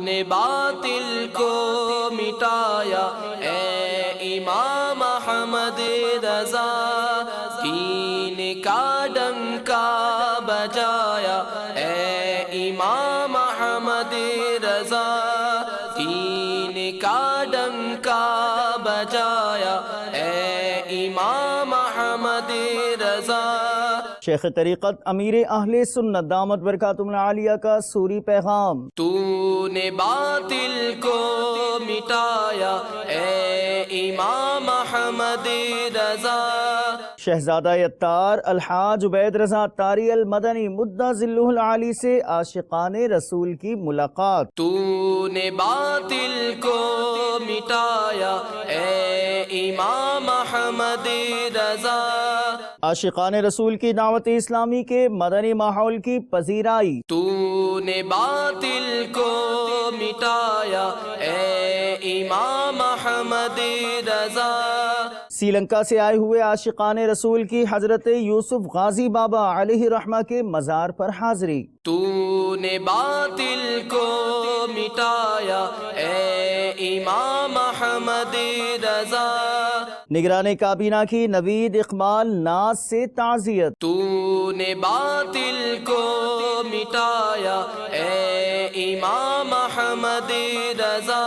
نے باطل کو مٹایا اے امام احمد رضا، دین کا ڈنکا بجایا اے امام احمد رضا، دین کا ڈنکا بجایا اے امام احمد رضا۔ شیخ طریقت امیر اہل سنت دامت برکاتہم العالیہ کا سوری پیغام۔ تو نے باطل کو مٹایا اے امام احمد رضا، شہزادہ عطار الحاج عبید رضا عطاری المدنی مدہ ذلہ العالی سے عاشقان رسول کی ملاقات۔ تو نے باطل کو مٹایا اے امام احمد رضا، عاشقان رسول کی دعوت اسلامی کے مدنی ماحول کی پذیرائی۔ تو نے باطل کو مٹایا اے امام احمد رضا، سری لنکا سے آئے ہوئے عاشقان رسول کی حضرت یوسف غازی بابا علیہ رحمہ کے مزار پر حاضری۔ تو نے باطل کو مٹایا اے امام احمد رضا، نگران کابینہ کی نوید اقبال ناز سے تعزیت۔ تو نے باطل کو مٹایا اے امام احمد رضا،